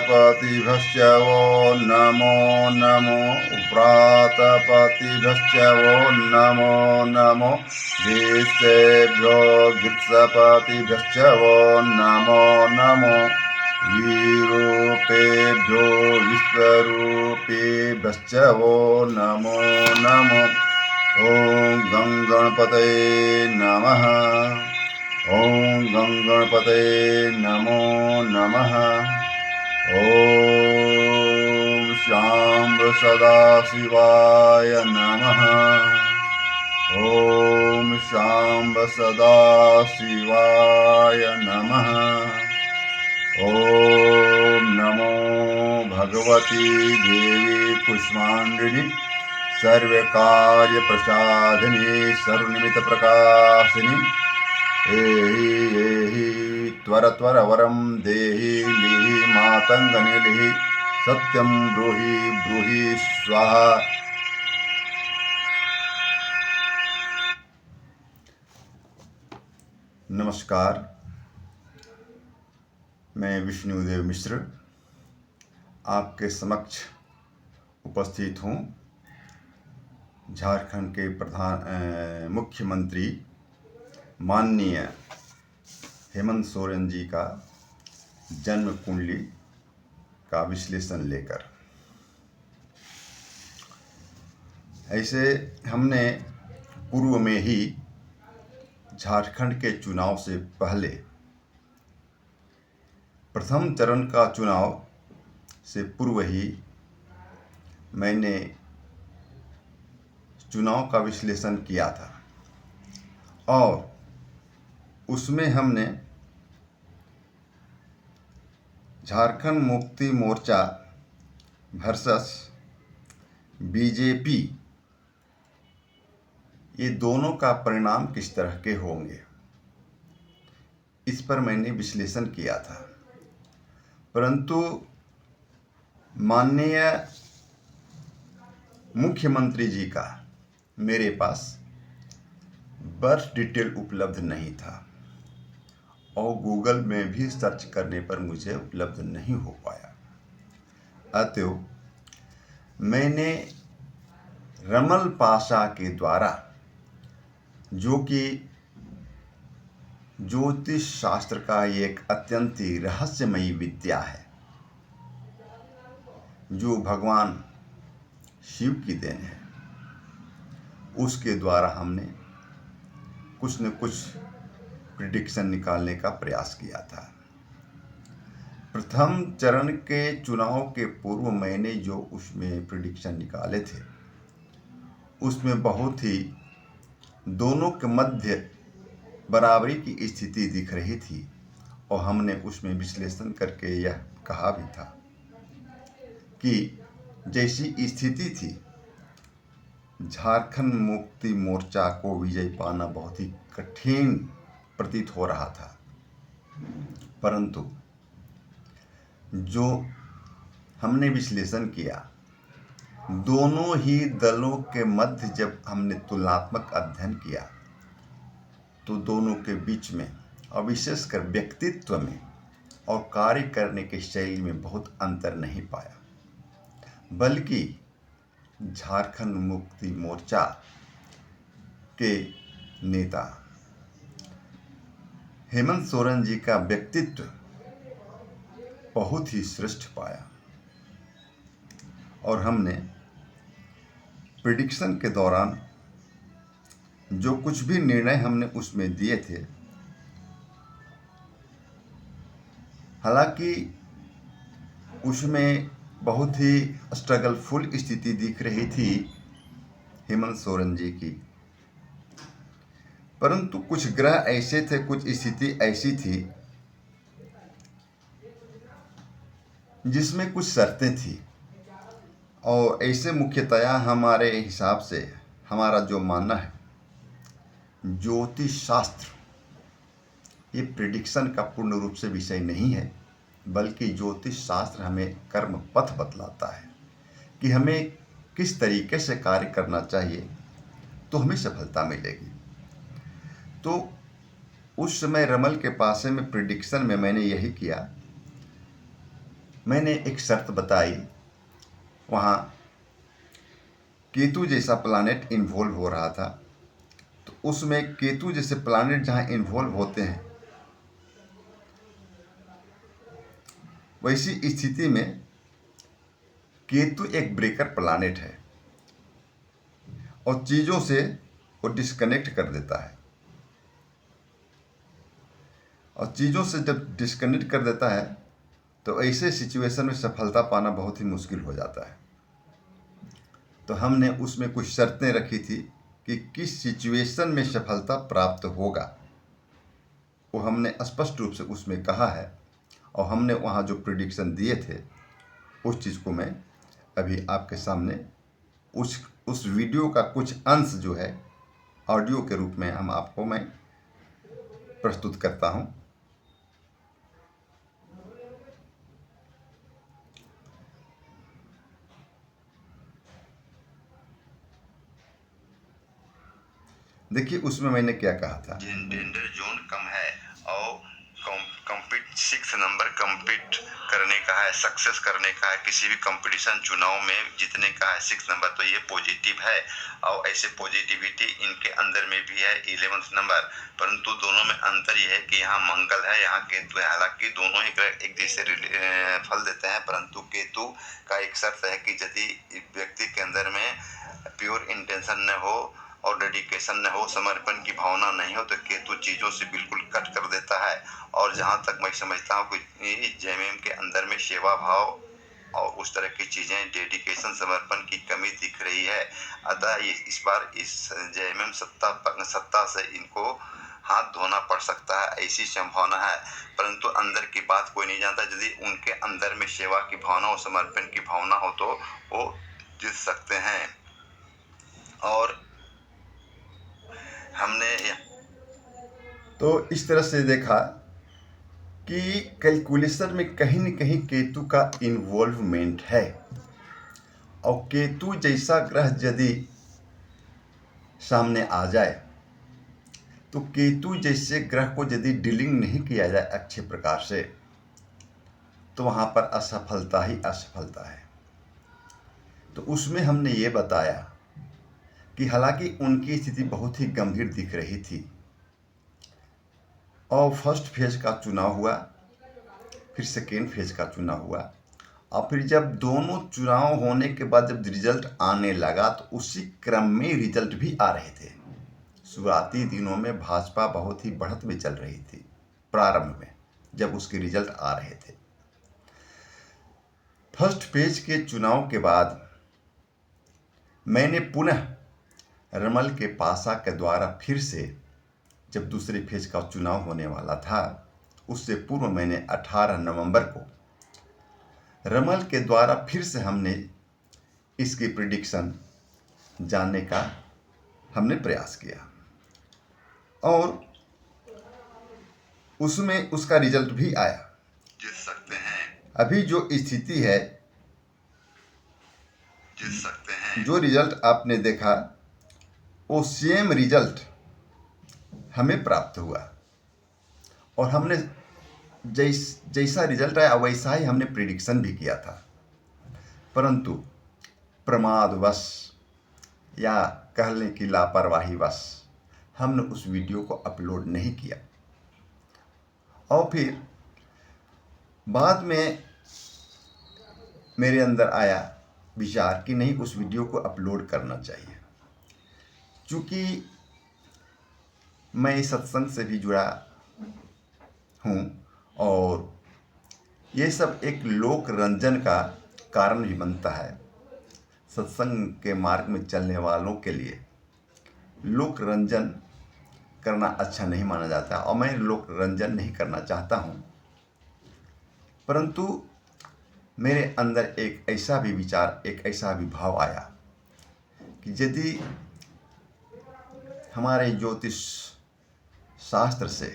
उप्रातपतिभ्यश्च वो नमो नमो उप्रातपतिभ्यश्च वो नमो नमो गीत्सेभ्यो गीत्सपतिभ्यश्च वो नमो नमो विरूपेभ्यो विश्वरूपेभ्यश्च वो नमो नमो ॐ गं गणपतये नमः। ॐ गं गणपतये नमो नमः। ॐ शाम्ब सदाशिवाय नमः। ॐ शाम्ब सदाशिवाय नमः। ॐ नमो भगवती देवी कुष्माण्डिनि सर्वकार्यप्रसादिनी सर्वनिमित्तप्रकाशिनी एहि एहि त्वरत्वरवरं देहि लिहि मातङ्गनिलिहि सत्यं ब्रूहि ब्रूहि स्वाहा। नमस्कार, मैं विष्णुदेव मिश्र आपके समक्ष उपस्थित हूँ। झारखंड के मुख्यमंत्री माननीय हेमंत सोरेन जी का जन्म कुंडली का विश्लेषण लेकर। ऐसे हमने पूर्व में ही झारखंड के चुनाव से पहले प्रथम चरण का चुनाव से पूर्व ही मैंने चुनाव का विश्लेषण किया था और उसमें हमने झारखंड मुक्ति मोर्चा वर्सेस बीजेपी ये दोनों का परिणाम किस तरह के होंगे, इस पर मैंने विश्लेषण किया था। परंतु माननीय मुख्यमंत्री जी का मेरे पास बर्थ डिटेल उपलब्ध नहीं था और गूगल में भी सर्च करने पर मुझे उपलब्ध नहीं हो पाया। अतएव मैंने रमल पाशा के द्वारा, जो कि ज्योतिष शास्त्र का एक अत्यंत ही रहस्यमयी विद्या है, जो भगवान शिव की देन है, उसके द्वारा हमने कुछ न कुछ प्रिडिक्शन निकालने का प्रयास किया था। प्रथम चरण के चुनाव के पूर्व मैंने जो उसमें प्रिडिक्शन निकाले थे, उसमें बहुत ही दोनों के मध्य बराबरी की स्थिति दिख रही थी और हमने उसमें विश्लेषण करके यह कहा भी था कि जैसी स्थिति थी, झारखंड मुक्ति मोर्चा को विजय पाना बहुत ही कठिन प्रतीत हो रहा था। परंतु जो हमने विश्लेषण किया, दोनों ही दलों के मध्य जब हमने तुलनात्मक अध्ययन किया, तो दोनों के बीच में और विशेषकर व्यक्तित्व में और कार्य करने के शैली में बहुत अंतर नहीं पाया, बल्कि झारखंड मुक्ति मोर्चा के नेता हेमंत सोरेन जी का व्यक्तित्व बहुत ही श्रेष्ठ पाया। और हमने प्रिडिक्शन के दौरान जो कुछ भी निर्णय हमने उसमें दिए थे, हालांकि उसमें बहुत ही स्ट्रगलफुल स्थिति दिख रही थी हेमंत सोरेन जी की, परंतु कुछ ग्रह ऐसे थे, कुछ स्थिति ऐसी थी जिसमें कुछ शर्तें थी। और ऐसे मुख्यतया हमारे हिसाब से हमारा जो मानना है, ज्योतिष शास्त्र ये प्रिडिक्शन का पूर्ण रूप से विषय नहीं है, बल्कि ज्योतिष शास्त्र हमें कर्म पथ बतलाता है कि हमें किस तरीके से कार्य करना चाहिए तो हमें सफलता मिलेगी। तो उस समय रमल के पासे में प्रिडिक्शन में मैंने यही किया मैंने एक शर्त बताई, वहाँ केतु जैसा प्लानेट इन्वॉल्व हो रहा था। तो उसमें केतु जैसे प्लानेट जहाँ इन्वॉल्व होते हैं, वैसी स्थिति में केतु एक ब्रेकर प्लानेट है और चीज़ों से वो डिस्कनेक्ट कर देता है। और चीज़ों से जब डिस्कनेक्ट कर देता है तो ऐसे सिचुएशन में सफलता पाना बहुत ही मुश्किल हो जाता है। तो हमने उसमें कुछ शर्तें रखी थी कि किस सिचुएशन में सफलता प्राप्त होगा, वो हमने स्पष्ट रूप से उसमें कहा है। और हमने वहाँ जो प्रिडिक्शन दिए थे, उस चीज़ को मैं अभी आपके सामने उस वीडियो का कुछ अंश जो है ऑडियो के रूप में मैं प्रस्तुत करता हूँ। देखिए उसमें मैंने क्या कहा था। जेंडर जोन कम है और कम्पीट 6 नंबर कम्पीट करने का है, सक्सेस करने का है, किसी भी कंपटीशन चुनाव में जीतने का है 6 नंबर, तो ये पॉजिटिव है। और ऐसे पॉजिटिविटी इनके अंदर में भी है 11th नंबर। परंतु दोनों में अंतर ये है कि यहाँ मंगल है, यहाँ केतु है। हालांकि दोनों ही ग्रह एक जैसे फल देते हैं, परंतु केतु का एक शर्त है कि यदि व्यक्ति के अंदर में प्योर इंटेंशन न हो और डेडिकेशन न हो, समर्पण की भावना नहीं हो, तो केतु चीज़ों से बिल्कुल कट कर देता है। और जहाँ तक मैं समझता हूँ कि जेएमएम के अंदर में सेवा भाव और उस तरह की चीज़ें, डेडिकेशन, समर्पण की कमी दिख रही है। अतः इस बार इस जेएमएम सत्ता से इनको हाथ धोना पड़ सकता है, ऐसी संभावना है। परंतु अंदर की बात कोई नहीं जानता। यदि उनके अंदर में सेवा की भावना और समर्पण की भावना हो तो वो जीत सकते हैं। और हमने तो इस तरह से देखा कि कैलकुलेशन में कहीं न कहीं केतु का इन्वॉल्वमेंट है। और केतु जैसा ग्रह यदि सामने आ जाए, तो केतु जैसे ग्रह को यदि डीलिंग नहीं किया जाए अच्छे प्रकार से, तो वहाँ पर असफलता ही असफलता है। तो उसमें हमने ये बताया कि हालांकि उनकी स्थिति बहुत ही गंभीर दिख रही थी और फर्स्ट फेज का चुनाव हुआ, फिर सेकेंड फेज का चुनाव हुआ, और फिर जब दोनों चुनाव होने के बाद जब रिजल्ट आने लगा तो उसी क्रम में रिजल्ट भी आ रहे थे। शुरुआती दिनों में भाजपा बहुत ही बढ़त में चल रही थी प्रारंभ में, जब उसके रिजल्ट आ रहे थे। फर्स्ट फेज के चुनाव के बाद मैंने पुनः रमल के पासा के द्वारा फिर से, जब दूसरे फेज का चुनाव होने वाला था, उससे पूर्व मैंने 18 नवंबर को रमल के द्वारा फिर से हमने इसकी प्रिडिक्शन जानने का हमने प्रयास किया और उसमें उसका रिजल्ट भी आया। जीत सकते हैं। अभी जो स्थिति है, जीत सकते हैं। जो रिजल्ट आपने देखा वो सेम रिजल्ट हमें प्राप्त हुआ और हमने जैसा रिजल्ट आया वैसा ही हमने प्रिडिक्शन भी किया था। परंतु प्रमादवश या कह लें कि लापरवाहीवश हमने उस वीडियो को अपलोड नहीं किया। और फिर बाद में मेरे अंदर आया विचार कि नहीं, उस वीडियो को अपलोड करना चाहिए। चूँकि मैं सत्संग से भी जुड़ा हूँ और ये सब एक लोक रंजन का कारण भी बनता है। सत्संग के मार्ग में चलने वालों के लिए लोक रंजन करना अच्छा नहीं माना जाता और मैं लोक रंजन नहीं करना चाहता हूँ। परंतु मेरे अंदर एक ऐसा भी विचार, एक ऐसा भी भाव आया कि यदि हमारे ज्योतिष शास्त्र से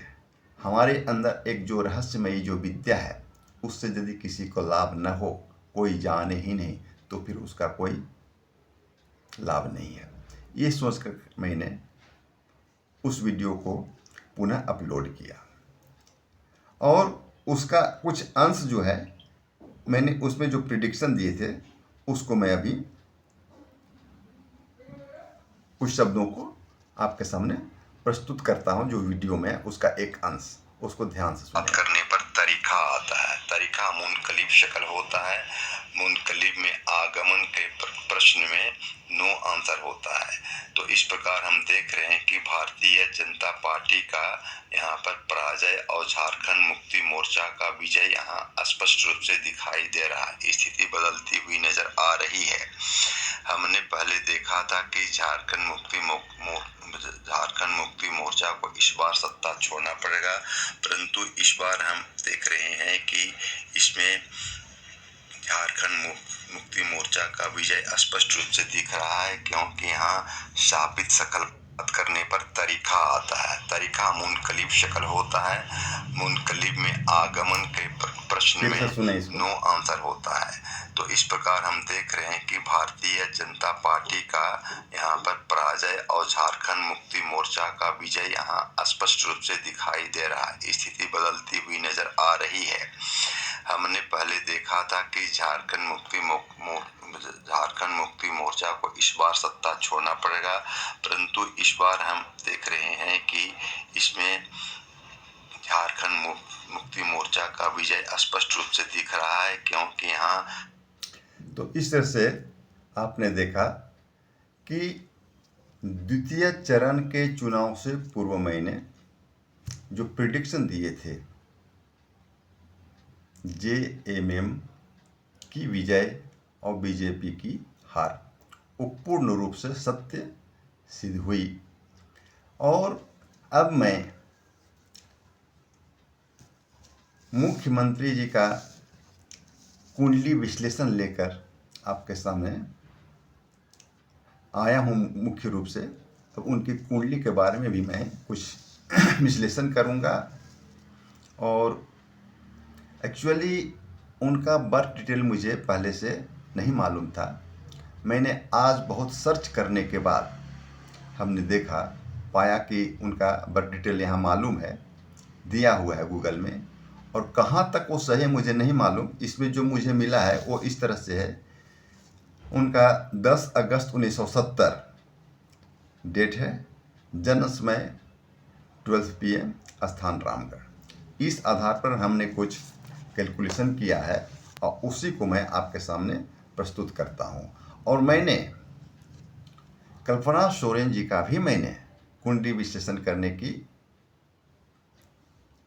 हमारे अंदर एक जो रहस्यमयी जो विद्या है, उससे यदि किसी को लाभ न हो, कोई जाने ही नहीं, तो फिर उसका कोई लाभ नहीं है। ये सोचकर मैंने उस वीडियो को पुनः अपलोड किया और उसका कुछ अंश जो है मैंने उसमें जो प्रिडिक्शन दिए थे उसको मैं अभी कुछ शब्दों को आपके सामने प्रस्तुत करता हूं, जो वीडियो में उसका एक अंश, उसको ध्यान से सुनिए। बात करने पर तरीका आता है। तरीका मुनकलिब शक्ल होता है। मुनकलिब में आगमन के प्रश्न में नो आंसर होता है। तो इस प्रकार हम देख रहे हैं कि भारतीय जनता पार्टी का यहाँ पर पराजय और झारखंड मुक्ति मोर्चा का विजय यहाँ स्पष्ट रूप से दिखाई दे रहा है। स्थिति बदलती हुई नजर आ रही है। हमने पहले देखा था कि झारखंड मुक्ति मोर्चा को इस बार सत्ता छोड़ना पड़ेगा, परंतु इस बार हम देख रहे हैं कि इसमें झारखंड मुक्ति मोर्चा का विजय स्पष्ट रूप से दिख रहा है, क्योंकि यहाँ साबित शकल बात करने पर तरीका आता है। तरीका मुनकलिब शक्ल होता है। मुनकलिब में आगमन के प्रश्न में नो आंसर होता है। तो इस प्रकार हम देख रहे हैं कि भारतीय जनता पार्टी का यहाँ पर पराजय और झारखंड मुक्ति मोर्चा का विजय यहाँ स्पष्ट रूप से दिखाई दे रहा है। स्थिति बदलती हुई नजर आ रही है। हमने पहले देखा था कि झारखंड मुक्ति मोर्चा को इस बार सत्ता छोड़ना पड़ेगा, परंतु इस बार हम देख रहे हैं कि इसमें झारखंड मुक्ति मोर्चा का विजय स्पष्ट रूप से दिख रहा है, क्योंकि यहाँ तो इस तरह से आपने देखा कि द्वितीय चरण के चुनाव से पूर्व मैंने जो प्रिडिक्शन दिए थे जेएमएम की विजय और बीजेपी की हार, वो पूर्ण रूप से सत्य सिद्ध हुई। और अब मैं मुख्यमंत्री जी का कुंडली विश्लेषण लेकर आपके सामने आया हूँ मुख्य रूप से। तो उनकी कुंडली के बारे में भी मैं कुछ विश्लेषण करूँगा। और एक्चुअली उनका बर्थ डिटेल मुझे पहले से नहीं मालूम था। मैंने आज बहुत सर्च करने के बाद हमने देखा, पाया कि उनका बर्थ डिटेल यहाँ मालूम है, दिया हुआ है गूगल में। और कहाँ तक वो सही है मुझे नहीं मालूम। इसमें जो मुझे मिला है वो इस तरह से है, उनका 10 अगस्त 1970 डेट है, जन्म समय 12 PM, स्थान रामगढ़। इस आधार पर हमने कुछ कैलकुलेशन किया है और उसी को मैं आपके सामने प्रस्तुत करता हूं। और मैंने कल्पना सोरेन जी का भी मैंने कुंडली विश्लेषण करने की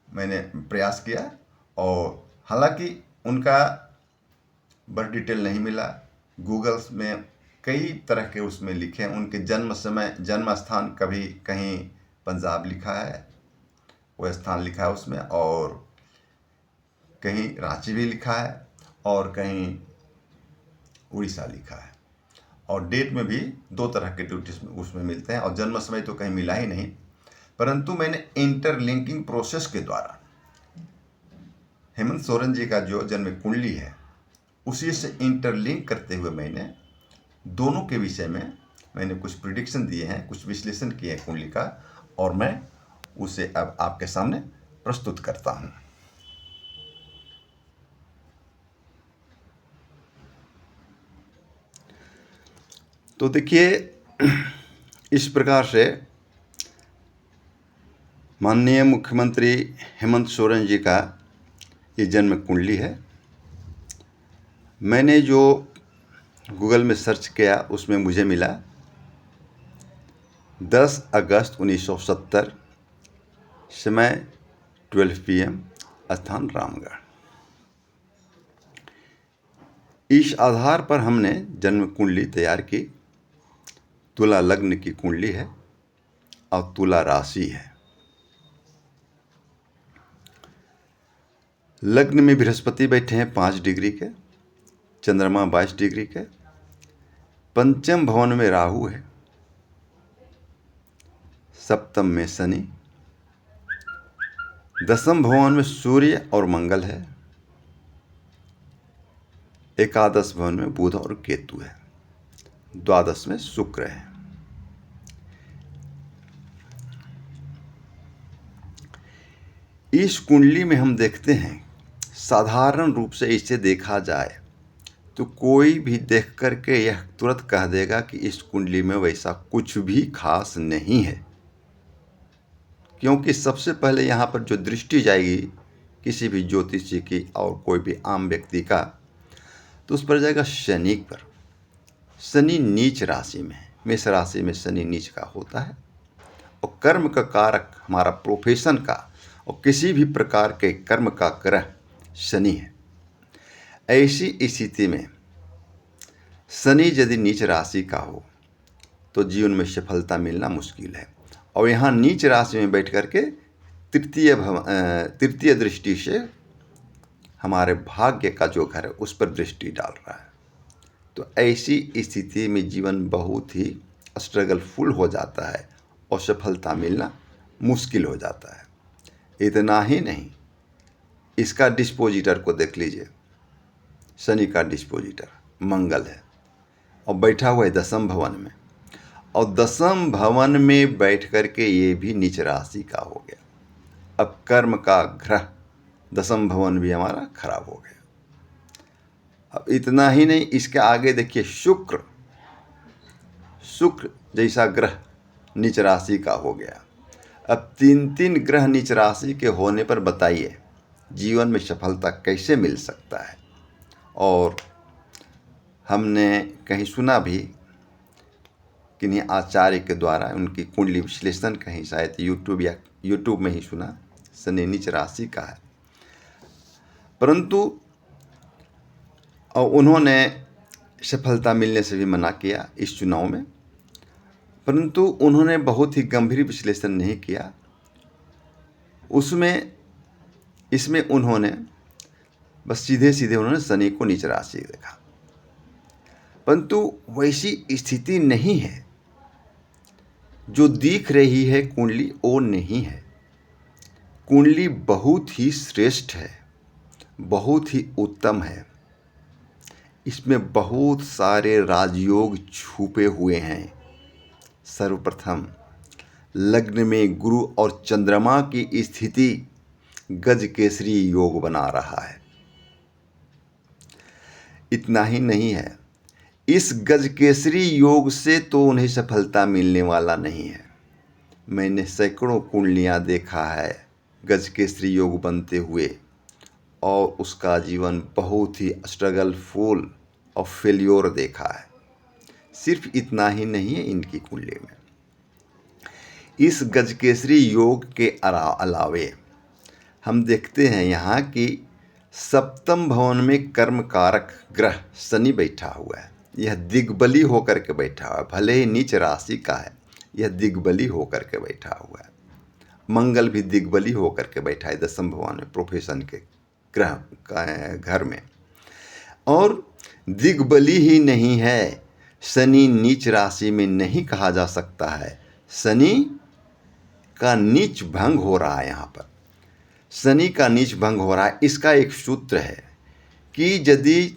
मैंने प्रयास किया, और हालांकि उनका बर्थ डिटेल नहीं मिला। गूगल में कई तरह के उसमें लिखे हैं, उनके जन्म समय, जन्म स्थान कभी कहीं पंजाब लिखा है, वो स्थान लिखा है उसमें, और कहीं रांची भी लिखा है, और कहीं उड़ीसा लिखा है। और डेट में भी 2 तरह के डेट उसमें मिलते हैं, और जन्म समय तो कहीं मिला ही नहीं। परंतु मैंने इंटरलिंकिंग प्रोसेस के द्वारा हेमंत सोरेन जी का जो जन्म कुंडली है उसी से इंटरलिंक करते हुए मैंने दोनों के विषय में मैंने कुछ प्रिडिक्शन दिए हैं, कुछ विश्लेषण किए हैं कुंडली का, और मैं उसे अब आपके सामने प्रस्तुत करता हूं। तो देखिए, इस प्रकार से माननीय मुख्यमंत्री हेमंत सोरेन जी का ये जन्म कुंडली है। मैंने जो गूगल में सर्च किया उसमें मुझे मिला 10 अगस्त 1970, समय 12 PM, स्थान रामगढ़। इस आधार पर हमने जन्म कुंडली तैयार की। तुला लग्न की कुंडली है और तुला राशि है। लग्न में बृहस्पति बैठे हैं 5 डिग्री के, चंद्रमा 22 डिग्री के, पंचम भवन में राहु है, सप्तम में शनि, दसम भवन में सूर्य और मंगल है, एकादश भवन में बुध और केतु है, द्वादश में शुक्र है। इस कुंडली में हम देखते हैं साधारण रूप से इसे देखा जाए तो कोई भी देख करके यह तुरंत कह देगा कि इस कुंडली में वैसा कुछ भी खास नहीं है, क्योंकि सबसे पहले यहाँ पर जो दृष्टि जाएगी किसी भी ज्योतिषी की और कोई भी आम व्यक्ति का, तो उस पर जाएगा शनि पर। शनि नीच राशि में है, मेष राशि में शनि नीच का होता है और कर्म का कारक हमारा प्रोफेशन का और किसी भी प्रकार के कर्म का ग्रह शनि है। ऐसी स्थिति में शनि यदि नीच राशि का हो तो जीवन में सफलता मिलना मुश्किल है। और यहाँ नीच राशि में बैठ कर के तृतीय दृष्टि से हमारे भाग्य का जो घर है उस पर दृष्टि डाल रहा है। तो ऐसी स्थिति में जीवन बहुत ही स्ट्रगलफुल हो जाता है और सफलता मिलना मुश्किल हो जाता है। इतना ही नहीं, इसका डिस्पोजिटर को देख लीजिए। शनि का डिस्पोजिटर मंगल है और बैठा हुआ है दसम भवन में, और दसम भवन में बैठ कर के ये भी नीच राशि का हो गया। अब कर्म का ग्रह दसम भवन भी हमारा खराब हो गया। अब इतना ही नहीं, इसके आगे देखिए शुक्र जैसा ग्रह नीच राशि का हो गया। अब 3 ग्रह नीच राशि के होने पर बताइए जीवन में सफलता कैसे मिल सकता है। और हमने कहीं सुना भी किन्हीं आचार्य के द्वारा उनकी कुंडली विश्लेषण कहीं शायद यूट्यूब में ही सुना, शनि नीच राशि का है। परंतु और उन्होंने सफलता मिलने से भी मना किया इस चुनाव में, परंतु उन्होंने बहुत ही गंभीर विश्लेषण नहीं किया इसमें उन्होंने बस सीधे सीधे उन्होंने शनि को नीच राशि देखा। परंतु वैसी स्थिति नहीं है, जो दिख रही है कुंडली वो नहीं है। कुंडली बहुत ही श्रेष्ठ है, बहुत ही उत्तम है। इसमें बहुत सारे राजयोग छुपे हुए हैं। सर्वप्रथम लग्न में गुरु और चंद्रमा की स्थिति गज केसरी योग बना रहा है। इतना ही नहीं है, इस गज केसरी योग से तो उन्हें सफलता मिलने वाला नहीं है। मैंने सैकड़ों कुंडलियां देखा है गज केसरी योग बनते हुए, और उसका जीवन बहुत ही स्ट्रगलफुल और फेल्योर देखा है। सिर्फ इतना ही नहीं है, इनकी कुंडली में इस गजकेसरी योग के अलावे हम देखते हैं यहाँ कि सप्तम भवन में कर्म कारक ग्रह शनि बैठा हुआ है। यह दिग्बली होकर के बैठा हुआ है, भले ही नीच राशि का है, यह दिग्बली होकर के बैठा हुआ है। मंगल भी दिग्बली होकर के बैठा है दसम भवन में, प्रोफेशन के ग्रह का घर में। और दिग्बली ही नहीं है, शनि नीच राशि में नहीं कहा जा सकता है, शनि का नीच भंग हो रहा है। यहाँ पर शनि का नीच भंग हो रहा है। इसका एक सूत्र है कि यदि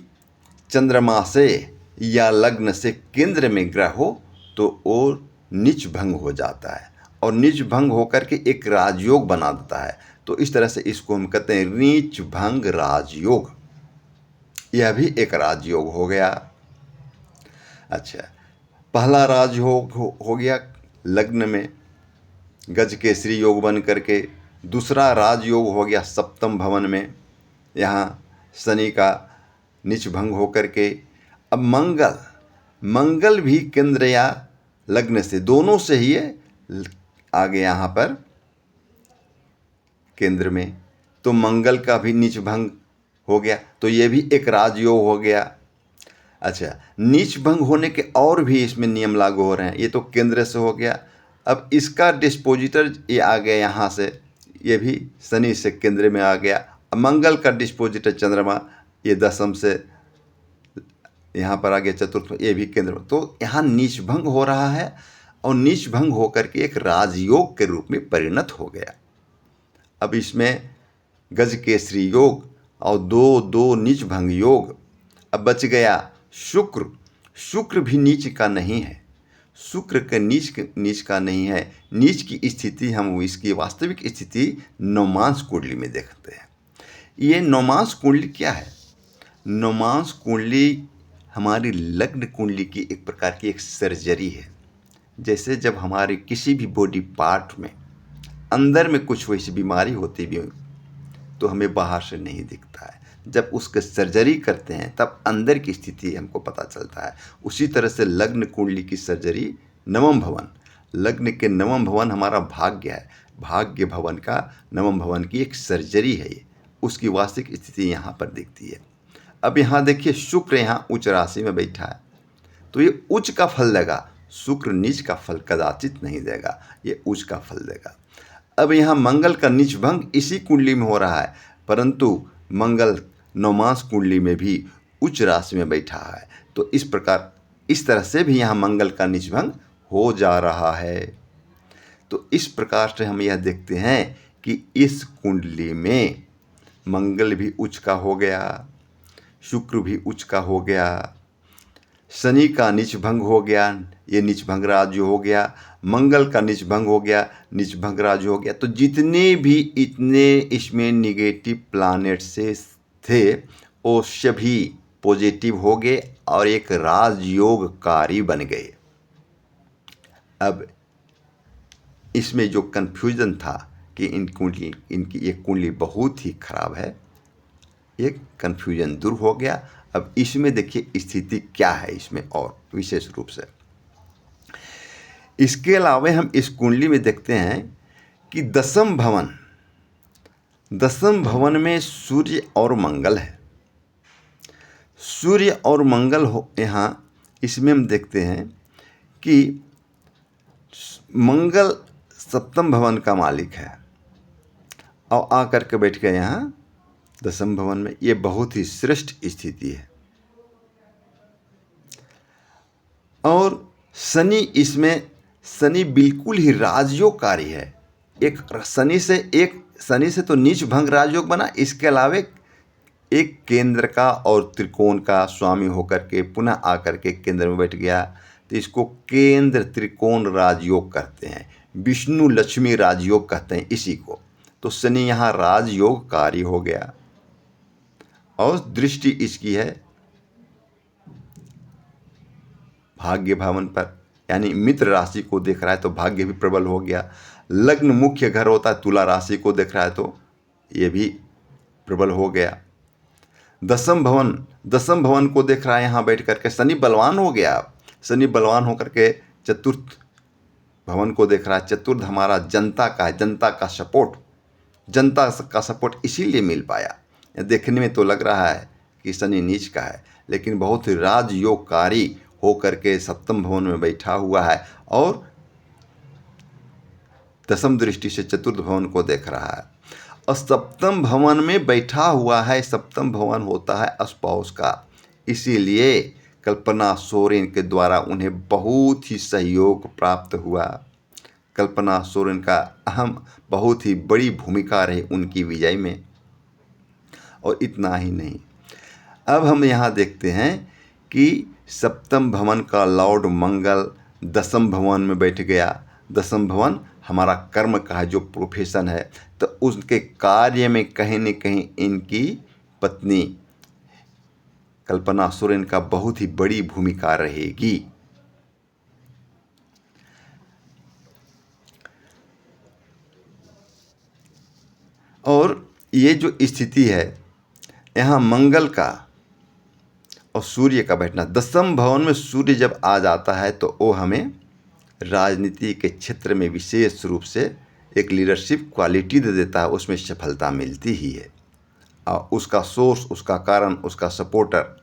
चंद्रमा से या लग्न से केंद्र में ग्रह हो तो वो नीच भंग हो जाता है, और नीच भंग होकर के एक राजयोग बना देता है। तो इस तरह से इसको हम कहते हैं नीच भंग राजयोग। यह भी एक राजयोग हो गया। अच्छा, पहला राजयोग हो गया लग्न में गज केसरी योग बन करके। दूसरा राजयोग हो गया सप्तम भवन में, यहाँ शनि का नीच भंग होकर के। अब मंगल भी केंद्र या लग्न से, दोनों से ही आगे यहाँ पर केंद्र में, तो मंगल का भी नीच भंग हो गया, तो ये भी एक राजयोग हो गया। अच्छा, नीच भंग होने के और भी इसमें नियम लागू हो रहे हैं। ये तो केंद्र से हो गया, अब इसका डिस्पोजिटर ये आ गया यहाँ से, ये भी शनि से केंद्र में आ गया। अब मंगल का डिस्पोजिटर चंद्रमा ये दसम से यहाँ पर आ गया चतुर्थ, ये भी केंद्र में। तो यहाँ नीच भंग हो रहा है, और नीच भंग होकर के एक राजयोग के रूप में परिणत हो गया। अब इसमें गज केसरी योग और दो नीच भंग योग। अब बच गया शुक्र भी नीच का नहीं है, शुक्र के नीच का नहीं है। नीच की स्थिति हम इसकी वास्तविक स्थिति नवमांश कुंडली में देखते हैं। ये नवमांश कुंडली क्या है? नवमांश कुंडली हमारी लग्न कुंडली की एक प्रकार की एक सर्जरी है। जैसे जब हमारे किसी भी बॉडी पार्ट में अंदर में कुछ वैसी बीमारी होती भी तो हमें बाहर से नहीं दिखता है। जब उसके सर्जरी करते हैं तब अंदर की स्थिति हमको पता चलता है। उसी तरह से लग्न कुंडली की सर्जरी नवम भवन, लग्न के नवम भवन हमारा भाग्य है, भाग्य भवन का नवम भवन की एक सर्जरी है ये, उसकी वास्तविक स्थिति यहाँ पर दिखती है। अब यहाँ देखिए शुक्र यहाँ उच्च राशि में बैठा है तो ये उच्च का फल देगा, शुक्र नीच का फल कदाचित नहीं देगा, ये उच्च का फल देगा। अब यहाँ मंगल का नीच भंग इसी कुंडली में हो रहा है, परंतु मंगल नवमांश कुंडली में भी उच्च राशि में बैठा है, तो इस प्रकार इस तरह से भी यहाँ मंगल का नीच भंग हो जा रहा है। तो इस प्रकार से हम यह देखते हैं कि इस कुंडली में मंगल भी उच्च का हो गया, शुक्र भी उच्च का हो गया, शनि का नीच भंग हो गया, ये नीच भंग राज हो गया, मंगल का नीच भंग हो गया, नीच भंग राज हो गया। तो जितने भी इतने इसमें निगेटिव प्लैनेट से थे वो सभी पॉजिटिव हो गए और एक राजयोगकारी बन गए। अब इसमें जो कन्फ्यूजन था कि इनकी ये कुंडली बहुत ही खराब है, एक कन्फ्यूजन दूर हो गया। अब इसमें देखिए स्थिति क्या है इसमें और विशेष रूप से। इसके अलावा हम इस कुंडली में देखते हैं कि दसम भवन में सूर्य और मंगल है। सूर्य और मंगल हो यहाँ इसमें हम देखते हैं कि मंगल सप्तम भवन का मालिक है और आकर के बैठ गए यहाँ दसम भवन में। ये बहुत ही श्रेष्ठ स्थिति है। और शनि बिल्कुल ही राजयोगकारी है। एक शनि से तो नीच भंग राजयोग बना, इसके अलावे एक केंद्र का और त्रिकोण का स्वामी होकर के पुनः आकर के केंद्र में बैठ गया, तो इसको केंद्र त्रिकोण राजयोग कहते हैं, विष्णु लक्ष्मी राजयोग कहते हैं इसी को। तो शनि यहाँ राजयोगकारी हो गया और दृष्टि इसकी है भाग्य भवन पर, यानी मित्र राशि को देख रहा है तो भाग्य भी प्रबल हो गया। लग्न मुख्य घर होता है, तुला राशि को देख रहा है तो ये भी प्रबल हो गया। दसम भवन को देख रहा है यहाँ बैठ करके, शनि बलवान हो गया। शनि बलवान होकर के चतुर्थ भवन को देख रहा है। चतुर्थ हमारा जनता का है, जनता का सपोर्ट इसीलिए मिल पाया। देखने में तो लग रहा है कि शनि नीच का है, लेकिन बहुत ही राजयोगकारी होकर के सप्तम भवन में बैठा हुआ है और दसम दृष्टि से चतुर्थ भवन को देख रहा है और सप्तम भवन में बैठा हुआ है। सप्तम भवन होता है स्पाउस का, इसीलिए कल्पना सोरेन के द्वारा उन्हें बहुत ही सहयोग प्राप्त हुआ। कल्पना सोरेन का बहुत ही बड़ी भूमिका रही उनकी विजय में। और इतना ही नहीं, अब हम यहाँ देखते हैं कि सप्तम भवन का लॉर्ड मंगल दसम भवन में बैठ गया। दसम भवन हमारा कर्म का है, जो प्रोफेशन है, तो उसके कार्य में कहीं न कहीं इनकी पत्नी कल्पना सोरेन का बहुत ही बड़ी भूमिका रहेगी। और ये जो स्थिति है यहाँ मंगल का और सूर्य का बैठना, दसम भवन में सूर्य जब आ जाता है तो वो हमें राजनीति के क्षेत्र में विशेष रूप से एक लीडरशिप क्वालिटी दे देता है, उसमें सफलता मिलती ही है। और उसका सोर्स, उसका कारण, उसका सपोर्टर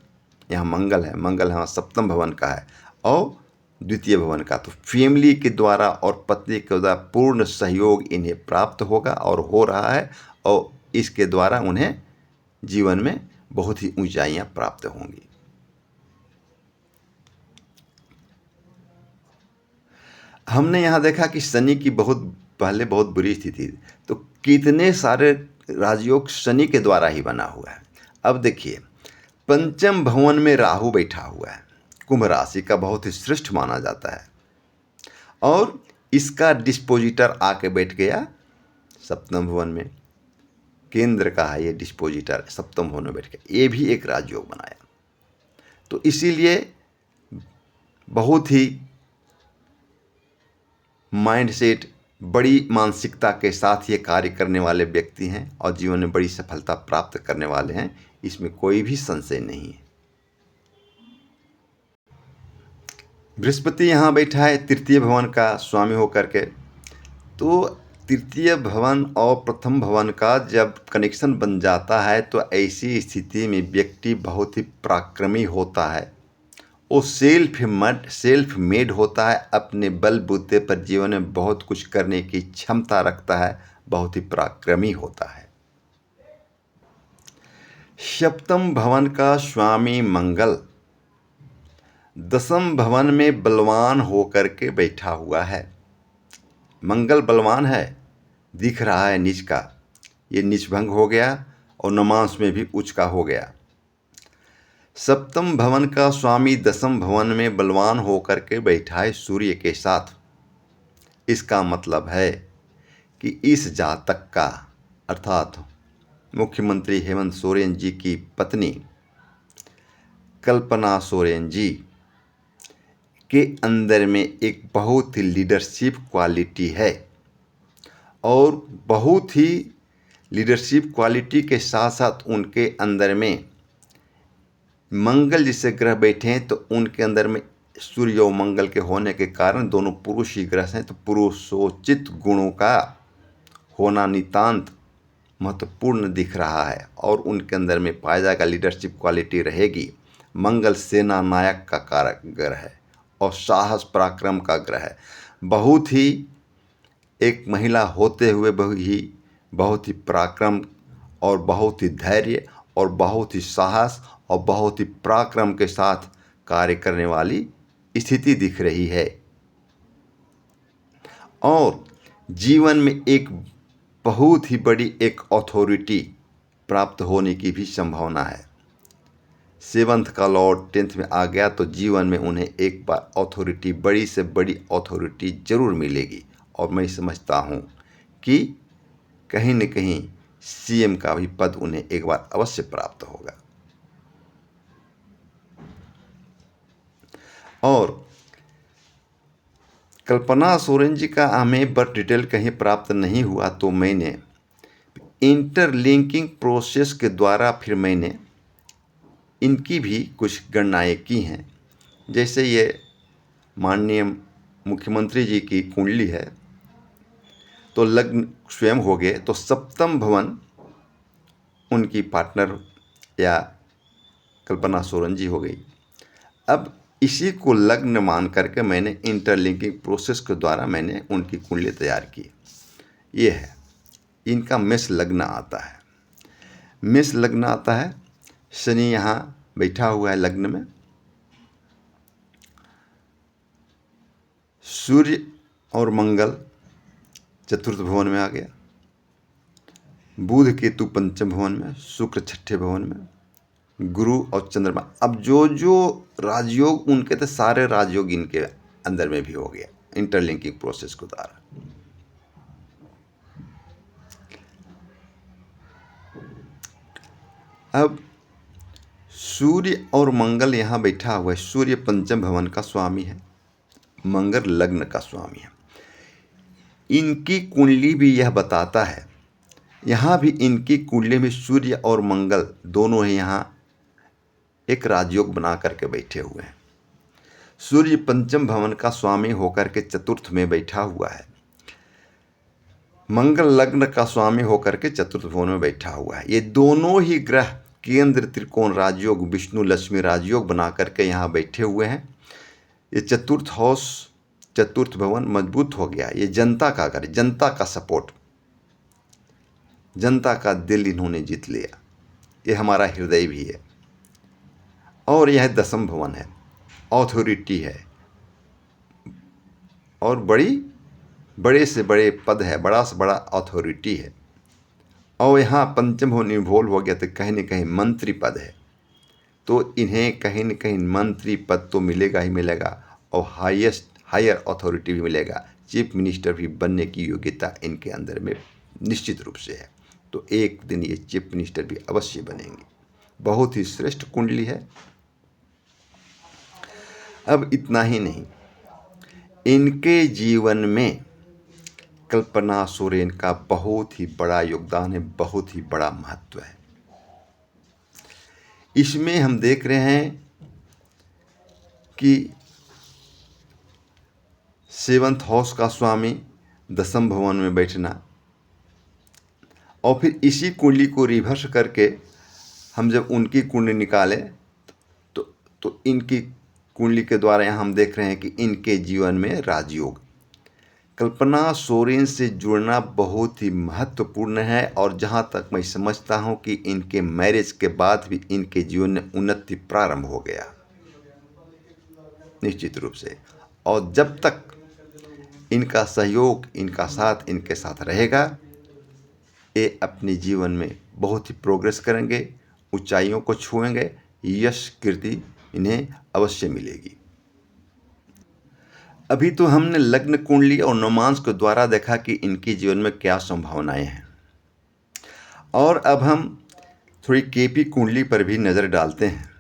यहाँ मंगल है। मंगल यहाँ सप्तम भवन का है और द्वितीय भवन का। तो फैमिली के द्वारा और पत्नी के द्वारा पूर्ण सहयोग इन्हें प्राप्त होगा और हो रहा है, और इसके द्वारा उन्हें जीवन में बहुत ही ऊंचाइयां प्राप्त होंगी। हमने यहाँ देखा कि शनि की पहले बहुत बुरी स्थिति थी, तो कितने सारे राजयोग शनि के द्वारा ही बना हुआ है। अब देखिए पंचम भवन में राहु बैठा हुआ है, कुंभ राशि का बहुत ही श्रेष्ठ माना जाता है, और इसका डिस्पोजिटर आके बैठ गया सप्तम भवन में। केंद्र का है ये डिस्पोजिटर, सप्तम भवन में बैठ के, ये भी एक राजयोग बनाया। तो इसीलिए बहुत ही माइंडसेट, बड़ी मानसिकता के साथ ये कार्य करने वाले व्यक्ति हैं और जीवन में बड़ी सफलता प्राप्त करने वाले हैं, इसमें कोई भी संशय नहीं है। बृहस्पति यहाँ बैठा है तृतीय भवन का स्वामी होकर के, तो तृतीय भवन और प्रथम भवन का जब कनेक्शन बन जाता है तो ऐसी स्थिति में व्यक्ति बहुत ही पराक्रमी होता है। वो सेल्फ मेड होता है, अपने बलबूते पर जीवन में बहुत कुछ करने की क्षमता रखता है, बहुत ही पराक्रमी होता है। सप्तम भवन का स्वामी मंगल दसम भवन में बलवान होकर के बैठा हुआ है। मंगल बलवान है, दिख रहा है नीच का, ये नीच भंग हो गया और नमांस में भी उच्च का हो गया। सप्तम भवन का स्वामी दसम भवन में बलवान होकर के बैठा है सूर्य के साथ। इसका मतलब है कि इस जातक का, अर्थात मुख्यमंत्री हेमंत सोरेन जी की पत्नी कल्पना सोरेन जी के अंदर में एक बहुत ही लीडरशिप क्वालिटी है, और बहुत ही लीडरशिप क्वालिटी के साथ साथ उनके अंदर में मंगल जैसे ग्रह बैठे हैं, तो उनके अंदर में सूर्य और मंगल के होने के कारण दोनों पुरुष ही ग्रह हैं, तो पुरुषोचित गुणों का होना नितांत महत्वपूर्ण दिख रहा है और उनके अंदर में पाया जाएगा लीडरशिप क्वालिटी रहेगी। मंगल सेना नायक का कारक ग्रह है और साहस पराक्रम का ग्रह है। बहुत ही एक महिला होते हुए बहुत ही पराक्रम और बहुत ही धैर्य और बहुत ही साहस और बहुत ही पराक्रम के साथ कार्य करने वाली स्थिति दिख रही है, और जीवन में एक बहुत ही बड़ी एक अथॉरिटी प्राप्त होने की भी संभावना है। 7th का लॉर्ड 10th में आ गया तो जीवन में उन्हें एक बार अथॉरिटी, बड़ी से बड़ी अथॉरिटी जरूर मिलेगी, और मैं समझता हूँ कि कहीं न कहीं CM का भी पद उन्हें एक बार अवश्य प्राप्त होगा। और कल्पना सोरेन जी का हमें बट डिटेल कहीं प्राप्त नहीं हुआ, तो मैंने इंटरलिंकिंग प्रोसेस के द्वारा फिर मैंने इनकी भी कुछ गणनाएं की हैं। जैसे ये माननीय मुख्यमंत्री जी की कुंडली है, तो लग्न स्वयं हो गए, तो सप्तम भवन उनकी पार्टनर या कल्पना सोरेन जी हो गई। अब इसी को लग्न मान करके मैंने इंटरलिंकिंग प्रोसेस के द्वारा मैंने उनकी कुंडली तैयार की। ये है, इनका मेष लग्न आता है। मेष लग्न आता है, शनि यहाँ बैठा हुआ है लग्न में, सूर्य और मंगल चतुर्थ भवन में आ गया, बुध केतु पंचम भवन में, शुक्र छठे भवन में, गुरु और चंद्रमा। अब जो जो राजयोग उनके थे सारे राजयोग इनके अंदर में भी हो गया इंटरलिंकिंग प्रोसेस के द्वारा। अब सूर्य और मंगल यहाँ बैठा हुआ है। सूर्य पंचम भवन का स्वामी है, मंगल लग्न का स्वामी है। इनकी कुंडली भी यह बताता है, यहाँ भी इनकी कुंडली में सूर्य और मंगल दोनों ही यहाँ एक राजयोग बना करके बैठे हुए हैं। सूर्य पंचम भवन का स्वामी होकर के चतुर्थ में बैठा हुआ है, मंगल लग्न का स्वामी होकर के चतुर्थ भवन में बैठा हुआ है। ये दोनों ही ग्रह केंद्र त्रिकोण राजयोग, विष्णु लक्ष्मी राजयोग बना करके यहाँ बैठे हुए हैं। ये चतुर्थ हाउस, चतुर्थ भवन मजबूत हो गया। ये जनता का घर, जनता का सपोर्ट, जनता का दिल इन्होंने जीत लिया। ये हमारा हृदय भी है। और यह दसम भवन है, अथॉरिटी है और बड़े से बड़े पद है, बड़ा से बड़ा अथॉरिटी है। और यहाँ पंचम भवन इन्वॉल्व हो गया तो कहीं न कहीं मंत्री पद है, तो इन्हें कहीं न कहीं मंत्री पद तो मिलेगा ही मिलेगा, और हायर अथॉरिटी भी मिलेगा। चीफ मिनिस्टर भी बनने की योग्यता इनके अंदर में निश्चित रूप से है। तो एक दिन ये चीफ मिनिस्टर भी अवश्य बनेंगे। बहुत ही श्रेष्ठ कुंडली है। अब इतना ही नहीं, इनके जीवन में कल्पना सोरेन का बहुत ही बड़ा योगदान है, बहुत ही बड़ा महत्व है। इसमें हम देख रहे हैं कि 7th हाउस का स्वामी दसम भवन में बैठना, और फिर इसी कुंडली को रिवर्स करके हम जब उनकी कुंडली निकाले तो इनकी कुंडली के द्वारा यहाँ हम देख रहे हैं कि इनके जीवन में राजयोग, कल्पना सोरेन से जुड़ना बहुत ही महत्वपूर्ण है। और जहाँ तक मैं समझता हूँ कि इनके मैरिज के बाद भी इनके जीवन में उन्नति प्रारंभ हो गया निश्चित रूप से। और जब तक इनका सहयोग, इनका साथ इनके साथ रहेगा, ये अपने जीवन में बहुत ही प्रोग्रेस करेंगे, ऊंचाइयों को छुएंगे, यश कीर्ति इन्हें अवश्य मिलेगी। अभी तो हमने लग्न कुंडली और नवमांश के द्वारा देखा कि इनके जीवन में क्या संभावनाएं हैं, और अब हम थोड़ी केपी कुंडली पर भी नज़र डालते हैं।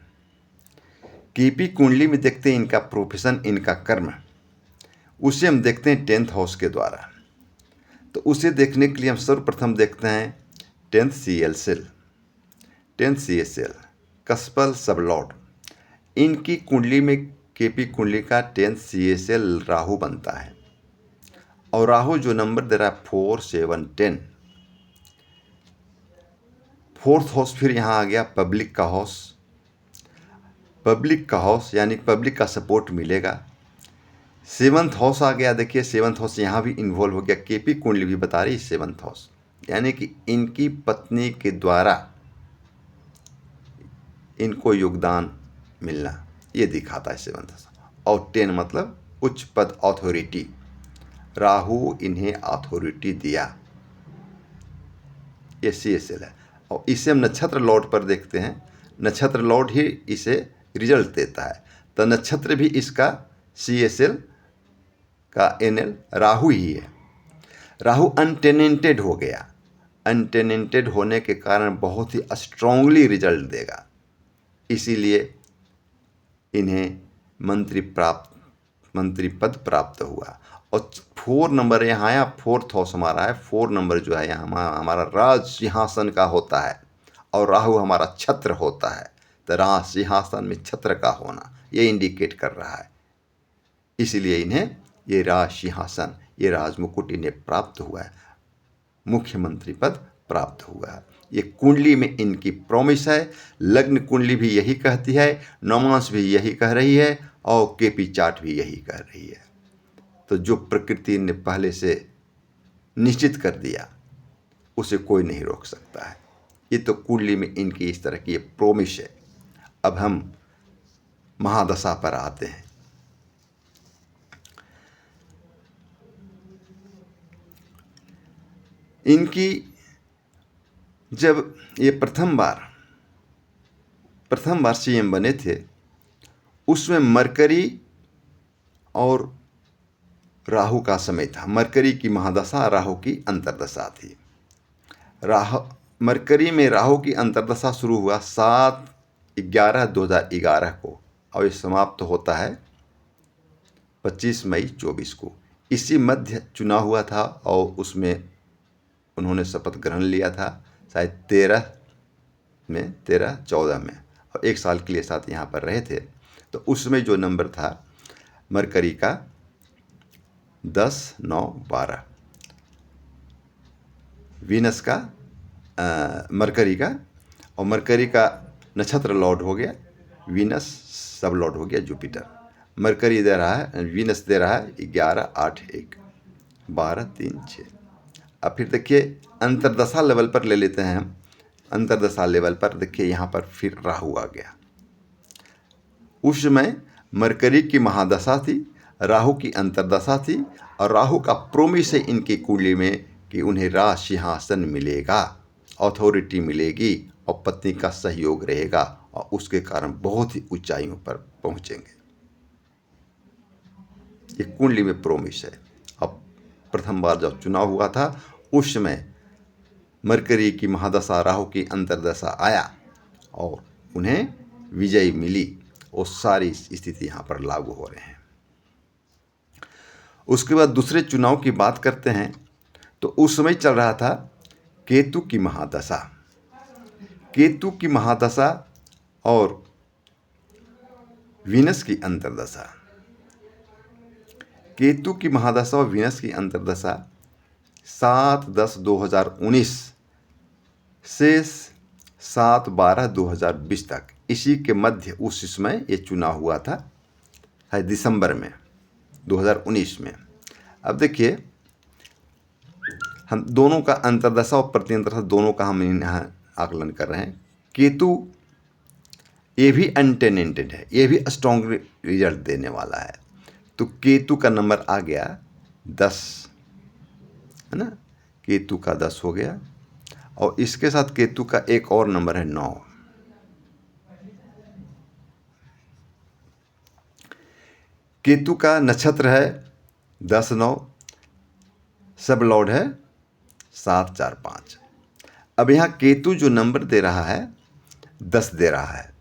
केपी कुंडली में देखते हैं इनका प्रोफेशन, इनका कर्म, उसे हम देखते हैं 10th हाउस के द्वारा। तो उसे देखने के लिए हम सर्वप्रथम देखते हैं 10th CL, 10th CSL, कस्पल sublord. इनकी कुंडली में केपी कुंडली का 10th CSL राहु बनता है, और राहु जो नंबर दे रहा है 4, 7, 10, 4th हाउस फिर यहाँ आ गया पब्लिक का हाउस, पब्लिक का हाउस यानी पब्लिक का सपोर्ट मिलेगा। 7th हाउस आ गया, देखिए 7th हाउस यहाँ भी इन्वॉल्व हो गया। केपी कुंडली भी बता रही 7th हाउस, यानी कि इनकी पत्नी के द्वारा इनको योगदान मिलना, ये दिखाता है 7th हाउस। और 10 मतलब उच्च पद, अथॉरिटी, राहु इन्हें अथॉरिटी दिया, ये CSL है। और इसे हम नक्षत्र लॉर्ड पर देखते हैं, नक्षत्र लॉर्ड ही इसे रिजल्ट देता है, तो नक्षत्र भी इसका CSL का NL राहु ही है। राहु अनटेनेंटेड हो गया, अनटेनेंटेड होने के कारण बहुत ही स्ट्रांगली रिजल्ट देगा, इसीलिए इन्हें मंत्री पद प्राप्त हुआ। और 4 नंबर यहाँ आया, 4th हाउस हमारा है, 4 नंबर जो है यहाँ हमारा राज सिंहासन का होता है, और राहु हमारा छत्र होता है, तो राज सिंहासन में छत्र का होना ये इंडिकेट कर रहा है, इसीलिए इन्हें ये राज सिंहासन, ये राज मुकुट इन्हें प्राप्त हुआ है, मुख्यमंत्री पद प्राप्त हुआ है। ये कुंडली में इनकी प्रॉमिस है। लग्न कुंडली भी यही कहती है, नवमांश भी यही कह रही है, और केपी चार्ट भी यही कह रही है। तो जो प्रकृति ने पहले से निश्चित कर दिया उसे कोई नहीं रोक सकता है। ये तो कुंडली में इनकी इस तरह की प्रॉमिस है। अब हम महादशा पर आते हैं। इनकी जब ये प्रथम बार CM बने थे, उसमें मरकरी और राहु का समय था। मरकरी की महादशा, राहु की अंतर्दशा थी। मरकरी में राहु की अंतर्दशा शुरू हुआ 7/11/2011 को, और ये समाप्त होता है 25 मई 24 को। इसी मध्य चुनाव हुआ था, और उसमें उन्होंने शपथ ग्रहण लिया था, शायद 13-14 में, और 1 साल के लिए साथ यहाँ पर रहे थे। तो उसमें जो नंबर था मरकरी का 10, 9, 12, वीनस का मरकरी का, और मरकरी का नक्षत्र लॉर्ड हो गया वीनस, सब लॉर्ड हो गया जुपिटर। मरकरी दे रहा है, वीनस दे रहा है 11, 8, 1, 12, 3, 6। अब फिर देखिए अंतर्दशा लेवल पर ले लेते हैं हम। अंतर्दशा लेवल पर देखिए यहाँ पर फिर राहु आ गया। उस समय मरकरी की महादशा थी, राहु की अंतर्दशा थी, और राहु का प्रोमिस है इनकी कुंडली में कि उन्हें राज सिंहासन मिलेगा, अथॉरिटी मिलेगी, और पत्नी का सहयोग रहेगा, और उसके कारण बहुत ही ऊंचाइयों पर पहुंचेंगे। ये कुंडली में प्रोमिस है। अब प्रथम बार जब चुनाव हुआ था उस समय मरकरी की महादशा, राहु की अंतर्दशा आया और उन्हें विजय मिली। वो सारी स्थिति यहाँ पर लागू हो रहे हैं। उसके बाद दूसरे चुनाव की बात करते हैं तो उस समय चल रहा था केतु की महादशा। केतु की महादशा और वीनस की अंतर्दशा। केतु की महादशा और वीनस की अंतर्दशा 7/10/2019 से 7/12/2020 तक, इसी के मध्य उस समय ये चुनाव हुआ था, है दिसंबर में 2019 में। अब देखिए, हम दोनों का अंतर्दशा और प्रतिअंतर्दशा दोनों का हम यहाँ आकलन कर रहे हैं। केतु ये भी अनटेनेंटेड है, ये भी स्ट्रॉन्ग रिजल्ट देने वाला है। तो केतु का नंबर आ गया 10, है ना, केतु का 10 हो गया। और इसके साथ केतु का एक और नंबर है 9। केतु का नक्षत्र है 10-9, सब लॉर्ड है 7-4-5। अब यहाँ केतु जो नंबर दे रहा है 10 दे रहा है।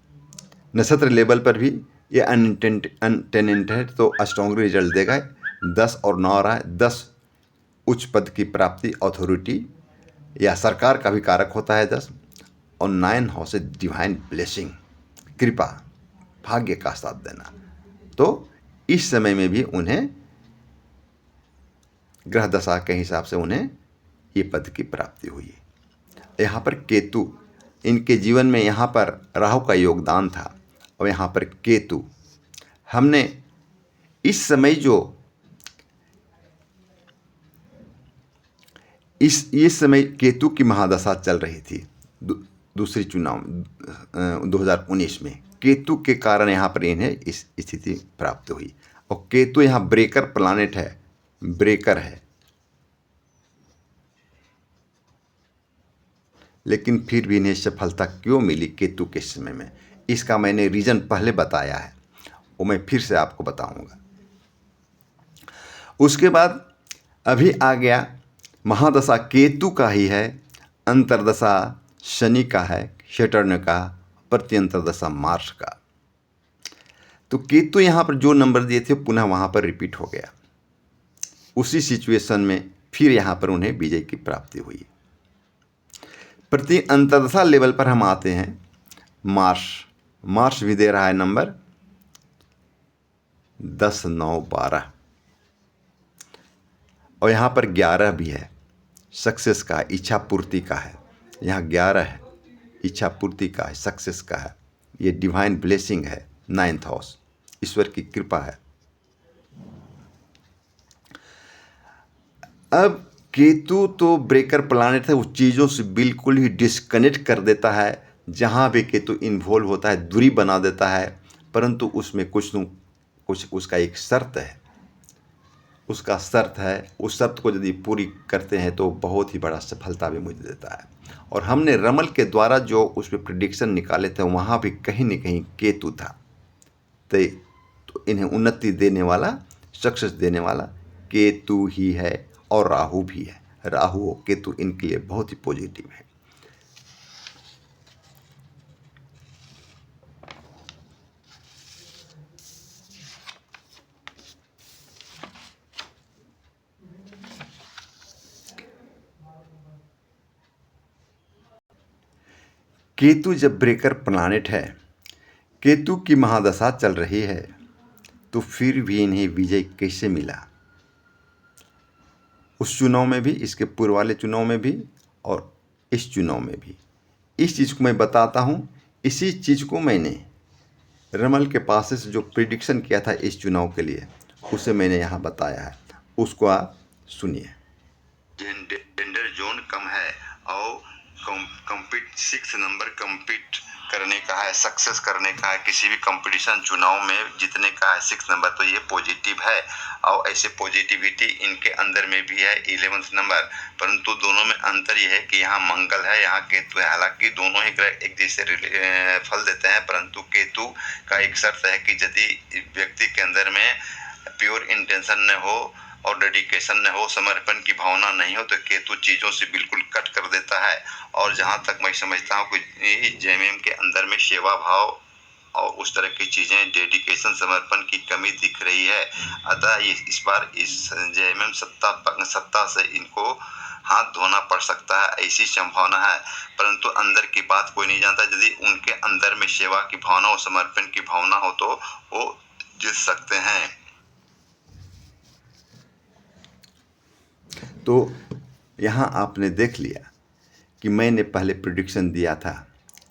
नक्षत्र लेवल पर भी ये अनटेनेंट है तो स्ट्रॉन्ग रिजल्ट देगा। 10 और 9 आ रहा है। 10 उच्च पद की प्राप्ति, अथॉरिटी या सरकार का भी कारक होता है 10। और 9 हाउस से डिवाइन ब्लेसिंग, कृपा, भाग्य का साथ देना। तो इस समय में भी उन्हें ग्रह दशा के हिसाब से उन्हें ये पद की प्राप्ति हुई। यहाँ पर केतु, इनके जीवन में यहाँ पर राहु का योगदान था और यहाँ पर केतु, हमने इस समय जो इस समय केतु की महादशा चल रही थी दूसरी चुनाव 2019 में, केतु के कारण यहाँ पर इन्हें इस स्थिति प्राप्त हुई। और केतु यहाँ ब्रेकर प्लानेट है, ब्रेकर है, लेकिन फिर भी इन्हें सफलता क्यों मिली केतु के समय में, इसका मैंने रीज़न पहले बताया है, वो मैं फिर से आपको बताऊंगा। उसके बाद अभी आ गया महादशा केतु का ही है, अंतर्दशा शनि का है, सैटर्न का, प्रत्यंतरदशा मार्स का। तो केतु यहाँ पर जो नंबर दिए थे पुनः वहाँ पर रिपीट हो गया। उसी सिचुएशन में फिर यहाँ पर उन्हें विजय की प्राप्ति हुई। प्रति अंतर्दशा लेवल पर हम आते हैं। मार्स भी दे रहा है नंबर 10, 9, 12 और यहाँ पर 11 भी है, सक्सेस का, इच्छा पूर्ति का है। यहाँ 11 है, इच्छा पूर्ति का है, सक्सेस का है। ये डिवाइन ब्लेसिंग है, 9th हाउस, ईश्वर की कृपा है। अब केतु तो ब्रेकर प्लानेट है, वो चीज़ों से बिल्कुल ही डिस्कनेक्ट कर देता है। जहाँ भी केतु इन्वॉल्व होता है दूरी बना देता है, परंतु उसमें कुछ उसका एक शर्त है, उसका शर्त है। उस शर्त को यदि पूरी करते हैं तो बहुत ही बड़ा सफलता भी मुझे देता है। और हमने रमल के द्वारा जो उस पर प्रिडिक्शन निकाले थे वहाँ भी कहीं न कहीं केतु था। तो इन्हें उन्नति देने वाला, सक्सेस देने वाला केतु ही है और राहु भी है। राहु और केतु इनके लिए बहुत ही पॉजिटिव है। केतु जब ब्रेकर प्लानेट है, केतु की महादशा चल रही है, तो फिर भी इन्हें विजय कैसे मिला? उस चुनाव में भी, इसके पूर्व वाले चुनाव में भी और इस चुनाव में भी इस चीज़ को मैं बताता हूँ। इसी चीज़ को मैंने रमल के पास से जो प्रिडिक्शन किया था इस चुनाव के लिए, उसे मैंने यहाँ बताया है, उसको आप सुनिए। जेंडर जोन कम है और कंपीट 6 नंबर कंपीट करने का है, सक्सेस करने का है, किसी भी कंपटीशन चुनाव में जीतने का है 6 नंबर, तो ये पॉजिटिव है। और ऐसे पॉजिटिविटी इनके अंदर में भी है 11th नंबर। परंतु दोनों में अंतर यह है कि यहाँ मंगल है, यहाँ केतु है। हालांकि दोनों ही ग्रह एक जैसे फल देते हैं, परंतु केतु का एक शर्त है कि यदि व्यक्ति के अंदर में प्योर इंटेंशन न हो और डेडिकेशन न हो, समर्पण की भावना नहीं हो, तो केतु चीज़ों से बिल्कुल कट कर देता है। और जहाँ तक मैं समझता हूँ कि जेएमएम के अंदर में सेवा भाव और उस तरह की चीज़ें, डेडिकेशन, समर्पण की कमी दिख रही है। अतः इस बार इस जेएमएम सत्ता से इनको हाथ धोना पड़ सकता है, ऐसी संभावना है। परंतु अंदर की बात कोई नहीं जानता। यदि उनके अंदर में सेवा की भावना और समर्पण की भावना हो तो वो जीत सकते हैं। तो यहाँ आपने देख लिया कि मैंने पहले प्रिडिक्शन दिया था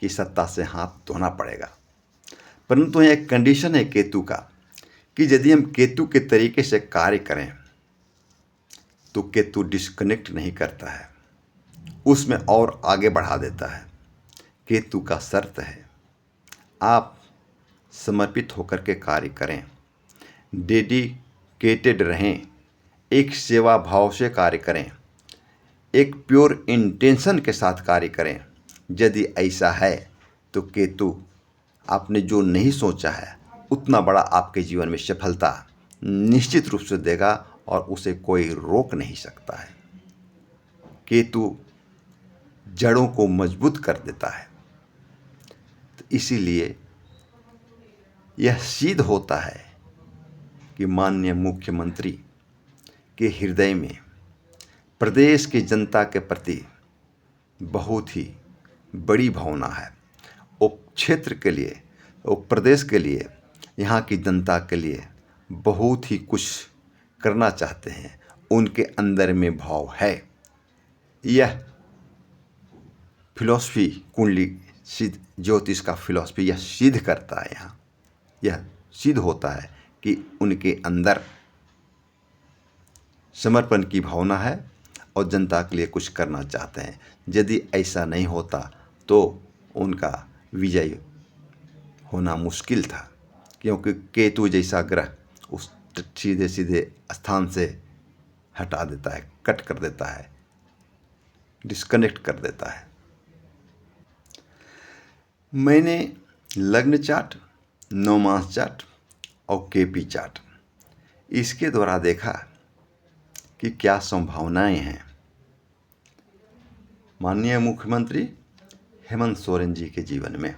कि सत्ता से हाथ धोना पड़ेगा, परंतु एक कंडीशन है केतु का कि यदि हम केतु के तरीके से कार्य करें तो केतु डिस्कनेक्ट नहीं करता है, उसमें और आगे बढ़ा देता है। केतु का शर्त है आप समर्पित होकर के कार्य करें, डेडिकेटेड रहें, एक सेवा भाव से कार्य करें, एक प्योर इंटेंशन के साथ कार्य करें। यदि ऐसा है तो केतु आपने जो नहीं सोचा है उतना बड़ा आपके जीवन में सफलता निश्चित रूप से देगा और उसे कोई रोक नहीं सकता है। केतु जड़ों को मजबूत कर देता है। तो इसीलिए यह सिद्ध होता है कि माननीय मुख्यमंत्री के हृदय में प्रदेश की जनता के प्रति बहुत ही बड़ी भावना है। वो क्षेत्र के लिए, वो प्रदेश के लिए, यहाँ की जनता के लिए बहुत ही कुछ करना चाहते हैं। उनके अंदर में भाव है। यह फिलॉसफी कुंडली सिद्ध ज्योतिष का फिलॉसफी यह सिद्ध करता है। यहाँ यह सिद्ध होता है कि उनके अंदर समर्पण की भावना है और जनता के लिए कुछ करना चाहते हैं। यदि ऐसा नहीं होता तो उनका विजय होना मुश्किल था, क्योंकि केतु जैसा ग्रह उस सीधे सीधे स्थान से हटा देता है, कट कर देता है, डिस्कनेक्ट कर देता है। मैंने लग्न चार्ट, नवमास चार्ट और केपी चार्ट इसके द्वारा देखा कि क्या संभावनाएं हैं माननीय मुख्यमंत्री हेमंत सोरेन जी के जीवन में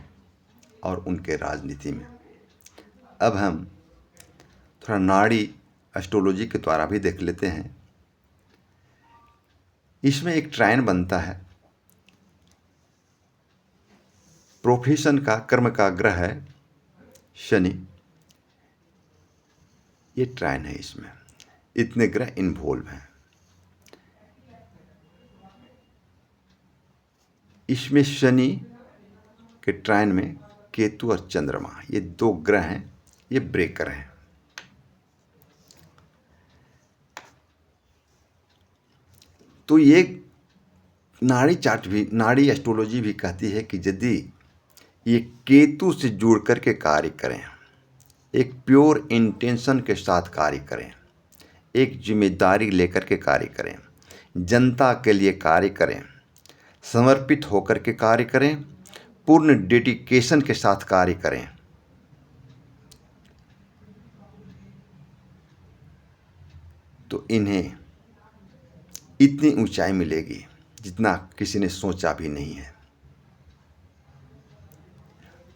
और उनके राजनीति में। अब हम थोड़ा नाड़ी एस्ट्रोलॉजी के द्वारा भी देख लेते हैं। इसमें एक ट्रायन बनता है, प्रोफेशन का, कर्म का ग्रह है शनि। ये ट्रायन है, इसमें इतने ग्रह इन्वॉल्व हैं। इसमें शनि के ट्रायन में केतु और चंद्रमा, ये दो ग्रह हैं, ये ब्रेकर हैं। तो ये नाड़ी चार्ट भी, नाड़ी एस्ट्रोलॉजी भी कहती है कि यदि ये केतु से जुड़ कर के कार्य करें, एक प्योर इंटेंशन के साथ कार्य करें, एक जिम्मेदारी लेकर के कार्य करें, जनता के लिए कार्य करें, समर्पित होकर के कार्य करें, पूर्ण डेडिकेशन के साथ कार्य करें, तो इन्हें इतनी ऊंचाई मिलेगी जितना किसी ने सोचा भी नहीं है।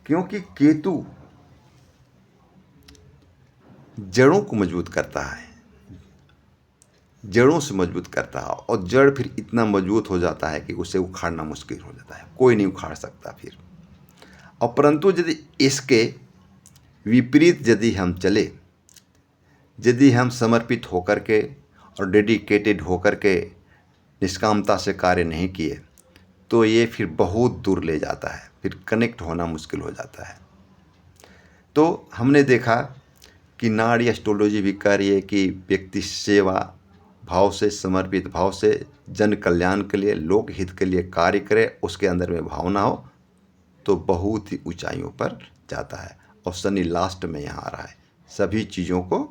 क्योंकि केतु जड़ों को मजबूत करता है, जड़ों से मजबूत करता है, और जड़ फिर इतना मजबूत हो जाता है कि उसे उखाड़ना मुश्किल हो जाता है, कोई नहीं उखाड़ सकता फिर। और परंतु यदि इसके विपरीत यदि हम चले, यदि हम समर्पित होकर के और डेडिकेटेड होकर के निष्कामता से कार्य नहीं किए, तो ये फिर बहुत दूर ले जाता है, फिर कनेक्ट होना मुश्किल हो जाता है। तो हमने देखा कि नाड़ी एस्ट्रोलॉजी भी कह रही है कि व्यक्ति सेवा भाव से, समर्पित भाव से, जन कल्याण के लिए, लोक हित के लिए कार्य करे, उसके अंदर में भावना हो, तो बहुत ही ऊंचाइयों पर जाता है। और शनि लास्ट में यहाँ आ रहा है, सभी चीज़ों को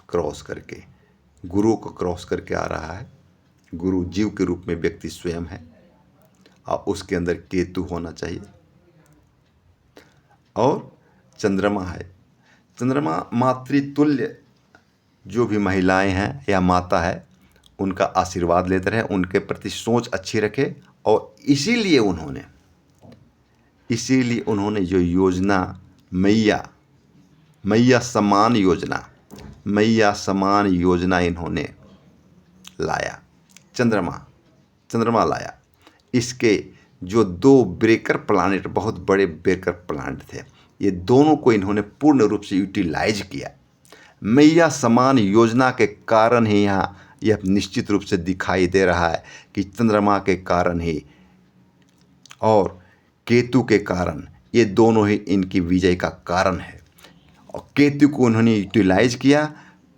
क्रॉस करके, गुरु को क्रॉस करके आ रहा है। गुरु जीव के रूप में व्यक्ति स्वयं है और उसके अंदर केतु होना चाहिए। और चंद्रमा है, चंद्रमा मातृतुल्य जो भी महिलाएं हैं या माता है उनका आशीर्वाद लेते रहे, उनके प्रति सोच अच्छी रखे। और इसीलिए उन्होंने जो योजना मैया समान योजना इन्होंने लाया, चंद्रमा लाया। इसके जो 2 ब्रेकर प्लानेट, बहुत बड़े ब्रेकर प्लानेट थे, ये दोनों को इन्होंने पूर्ण रूप से यूटिलाइज किया। मैया समान योजना के कारण ही यहाँ यह निश्चित रूप से दिखाई दे रहा है कि चंद्रमा के कारण ही और केतु के कारण, ये दोनों ही इनकी विजय का कारण है। और केतु को उन्होंने यूटिलाइज किया,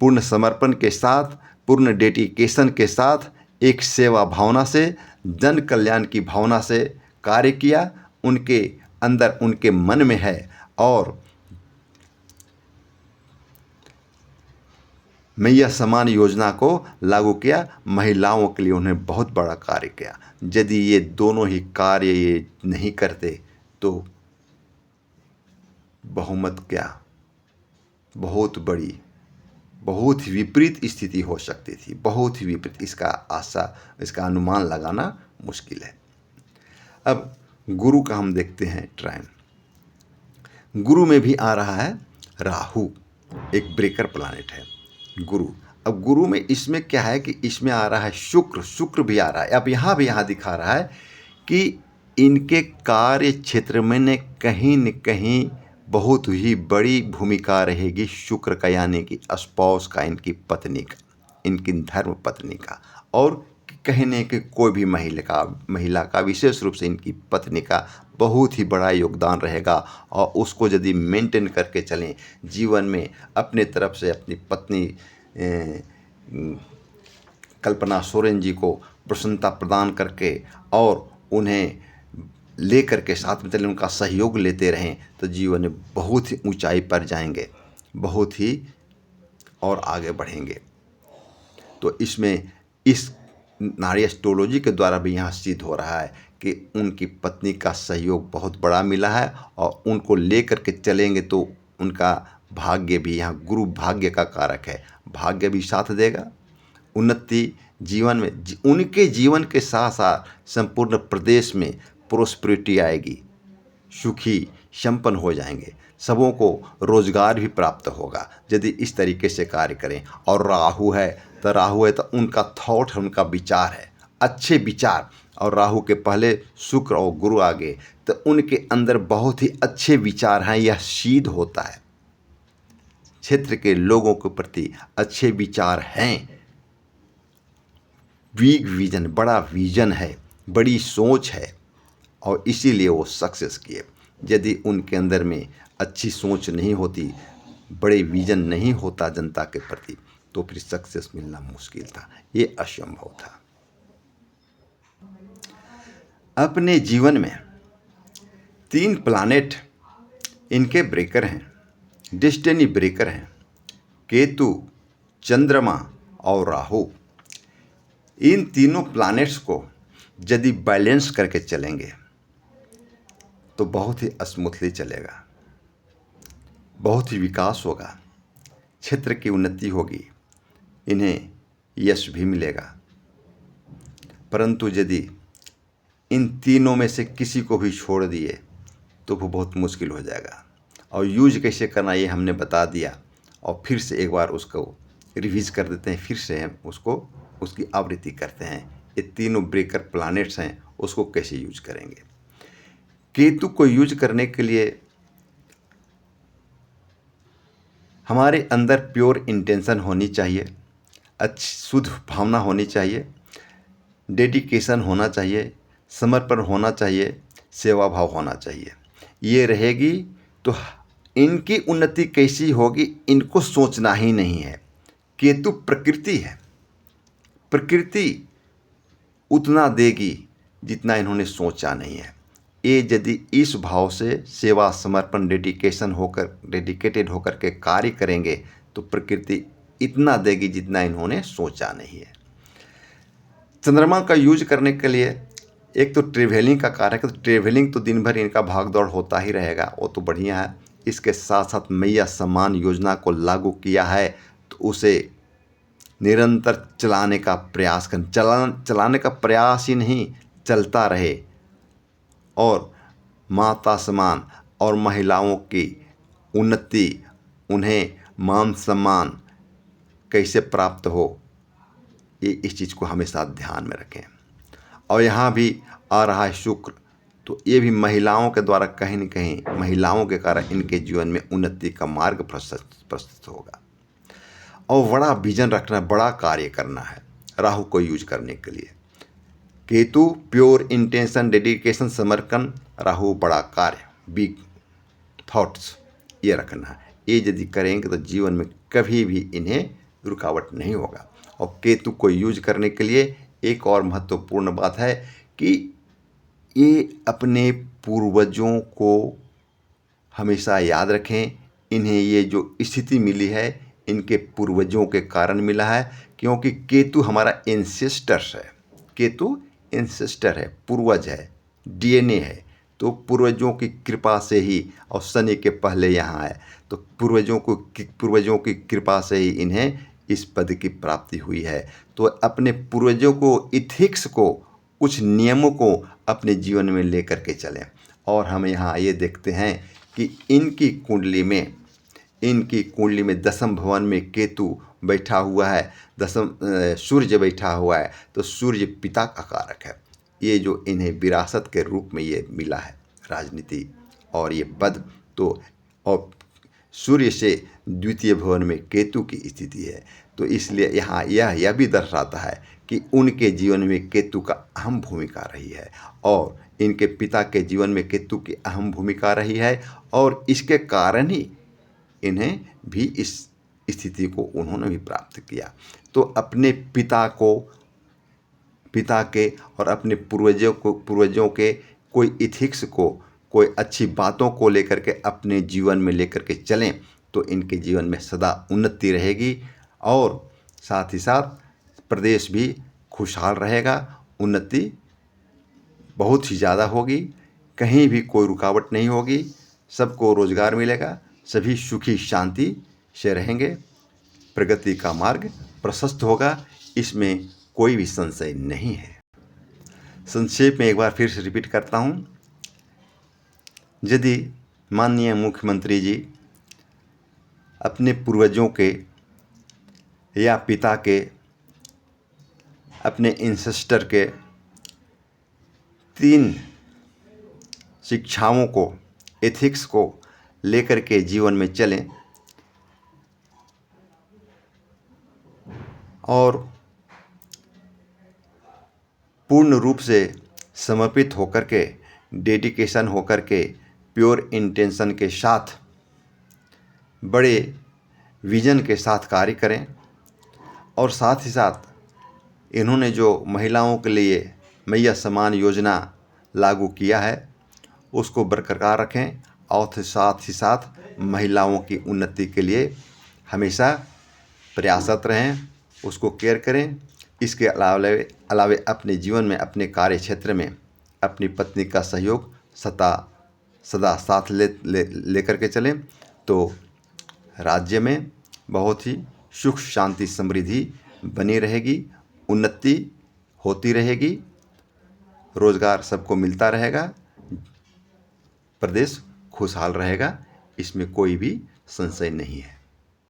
पूर्ण समर्पण के साथ, पूर्ण डेडिकेशन के साथ, एक सेवा भावना से, जन कल्याण की भावना से कार्य किया। उनके अंदर, उनके मन में है। और मैया समान योजना को लागू किया, महिलाओं के लिए उन्हें बहुत बड़ा कार्य किया। यदि ये दोनों ही कार्य ये नहीं करते तो बहुमत क्या, बहुत बड़ी, बहुत ही विपरीत स्थिति हो सकती थी, बहुत ही विपरीत। इसका अनुमान लगाना मुश्किल है। अब गुरु का हम देखते हैं ट्रायन। गुरु में भी आ रहा है राहु, एक ब्रेकर प्लैनेट है गुरु। अब गुरु में इसमें क्या है कि इसमें आ रहा है शुक्र भी आ रहा है। अब यहाँ दिखा रहा है कि इनके कार्य क्षेत्र में कहीं न कहीं बहुत ही बड़ी भूमिका रहेगी शुक्र का, यानी कि स्पाउस का, इनकी पत्नी का, इनकी धर्म पत्नी का। और कहने कि कोई भी महिला का विशेष रूप से इनकी पत्नी का बहुत ही बड़ा योगदान रहेगा। और उसको यदि मेंटेन करके चलें जीवन में, अपने तरफ से अपनी पत्नी कल्पना सोरेन जी को प्रसन्नता प्रदान करके और उन्हें लेकर के साथ में चलें, उनका सहयोग लेते रहें, तो जीवन में बहुत ही ऊंचाई पर जाएंगे, बहुत ही और आगे बढ़ेंगे। तो इसमें इस नारी एस्ट्रोलॉजी के द्वारा भी यहाँ सिद्ध हो रहा है कि उनकी पत्नी का सहयोग बहुत बड़ा मिला है। और उनको लेकर के चलेंगे तो उनका भाग्य भी, यहाँ गुरु भाग्य का कारक है, भाग्य भी साथ देगा। उन्नति जीवन में, उनके जीवन के साथ साथ संपूर्ण प्रदेश में प्रोस्पेरिटी आएगी, सुखी संपन्न हो जाएंगे, सबों को रोजगार भी प्राप्त होगा यदि इस तरीके से कार्य करें। और राहु है तो उनका थॉट, उनका विचार है, अच्छे विचार। और राहु के पहले शुक्र और गुरु आ गए तो उनके अंदर बहुत ही अच्छे विचार हैं, यह सिद्ध होता है। क्षेत्र के लोगों के प्रति अच्छे विचार हैं, बिग विजन, बड़ा विजन है, बड़ी सोच है, और इसीलिए वो सक्सेस किए। यदि उनके अंदर में अच्छी सोच नहीं होती, बड़े विजन नहीं होता जनता के प्रति, तो फिर सक्सेस मिलना मुश्किल था, ये असंभव था। अपने जीवन में 3 प्लैनेट इनके ब्रेकर हैं, डेस्टिनी ब्रेकर हैं, केतु, चंद्रमा और राहु। इन तीनों प्लैनेट्स को यदि बैलेंस करके चलेंगे तो बहुत ही स्मूथली चलेगा, बहुत ही विकास होगा, क्षेत्र की उन्नति होगी, इन्हें यश भी मिलेगा। परंतु यदि इन तीनों में से किसी को भी छोड़ दिए तो वो बहुत मुश्किल हो जाएगा। और यूज कैसे करना ये हमने बता दिया, और फिर से एक बार उसको रिवीज कर देते हैं, फिर से हम उसकी आवृत्ति करते हैं। ये तीनों ब्रेकर प्लैनेट्स हैं, उसको कैसे यूज करेंगे। केतु को यूज करने के लिए हमारे अंदर प्योर इंटेंशन होनी चाहिए, अच्छी शुद्ध भावना होनी चाहिए, डेडिकेशन होना चाहिए, समर्पण होना चाहिए, सेवा भाव होना चाहिए। ये रहेगी तो इनकी उन्नति कैसी होगी, इनको सोचना ही नहीं है। केतु प्रकृति है, प्रकृति उतना देगी जितना इन्होंने सोचा नहीं है। ये यदि इस भाव से सेवा, समर्पण, डेडिकेटेड होकर के कार्य करेंगे तो प्रकृति इतना देगी जितना इन्होंने सोचा नहीं है। चंद्रमा का यूज करने के लिए एक तो ट्रेवलिंग का कार्य है, तो ट्रेवलिंग तो दिन भर इनका भाग दौड़ होता ही रहेगा, वो तो बढ़िया है। इसके साथ साथ मैया समान योजना को लागू किया है तो उसे निरंतर चलाने का प्रयास करें। चलाने का प्रयास ही नहीं, चलता रहे। और माता समान और महिलाओं की उन्नति, उन्हें मान सम्मान कैसे प्राप्त हो, ये इस चीज़ को हमेशा ध्यान में रखें। और यहाँ भी आ रहा है शुक्र, तो ये भी महिलाओं के द्वारा कहीं न कहीं, महिलाओं के कारण इनके जीवन में उन्नति का मार्ग प्रशस्त होगा। और बड़ा विजन रखना, बड़ा कार्य करना है राहु को यूज करने के लिए। केतु प्योर इंटेंशन, डेडिकेशन, समर्पण, राहु बड़ा कार्य, बिग थॉट्स, ये रखना है। ये यदि करेंगे तो जीवन में कभी भी इन्हें रुकावट नहीं होगा। और केतु को यूज करने के लिए एक और महत्वपूर्ण बात है कि ये अपने पूर्वजों को हमेशा याद रखें। इन्हें ये जो स्थिति मिली है, इनके पूर्वजों के कारण मिला है, क्योंकि केतु हमारा एंसेस्टर्स है। केतु एंसेस्टर है, पूर्वज है, डीएनए है। तो पूर्वजों की कृपा से ही, और शनि के पहले यहाँ है, तो पूर्वजों की कृपा से ही इन्हें इस पद की प्राप्ति हुई है। तो अपने पूर्वजों को, इथिक्स को, कुछ नियमों को अपने जीवन में लेकर के चलें। और हम यहाँ ये देखते हैं कि इनकी कुंडली में दसम भवन में केतु बैठा हुआ है, सूर्य बैठा हुआ है, तो सूर्य पिता का कारक है। ये जो इन्हें विरासत के रूप में ये मिला है राजनीति और ये पद, तो और सूर्य से द्वितीय भवन में केतु की स्थिति है। तो इसलिए यहाँ यह भी दर्शाता है कि उनके जीवन में केतु का अहम भूमिका रही है, और इनके पिता के जीवन में केतु की अहम भूमिका रही है, और इसके कारण ही इन्हें भी इस स्थिति को उन्होंने भी प्राप्त किया। तो अपने पिता के और अपने पूर्वजों के कोई इथिक्स को, कोई अच्छी बातों को लेकर के अपने जीवन में लेकर के चलें, तो इनके जीवन में सदा उन्नति रहेगी। और साथ ही साथ प्रदेश भी खुशहाल रहेगा, उन्नति बहुत ही ज़्यादा होगी, कहीं भी कोई रुकावट नहीं होगी, सबको रोजगार मिलेगा, सभी सुखी शांति से रहेंगे, प्रगति का मार्ग प्रशस्त होगा, इसमें कोई भी संशय नहीं है। संक्षेप में एक बार फिर से रिपीट करता हूँ। यदि माननीय मुख्यमंत्री जी अपने पूर्वजों के या पिता के, अपने इंसेस्टर के 3 शिक्षाओं को, एथिक्स को लेकर के जीवन में चलें और पूर्ण रूप से समर्पित होकर के, डेडिकेशन होकर के, प्योर इंटेंशन के साथ, बड़े विजन के साथ कार्य करें। और साथ ही साथ इन्होंने जो महिलाओं के लिए मैया समान योजना लागू किया है, उसको बरकरार रखें, और साथ ही साथ महिलाओं की उन्नति के लिए हमेशा प्रयासरत रहें, उसको केयर करें। इसके अलावे अपने जीवन में, अपने कार्य क्षेत्र में अपनी पत्नी का सहयोग सदा साथ लेकर के चलें, तो राज्य में बहुत ही सुख शांति समृद्धि बनी रहेगी, उन्नति होती रहेगी, रोजगार सबको मिलता रहेगा, प्रदेश खुशहाल रहेगा, इसमें कोई भी संशय नहीं है।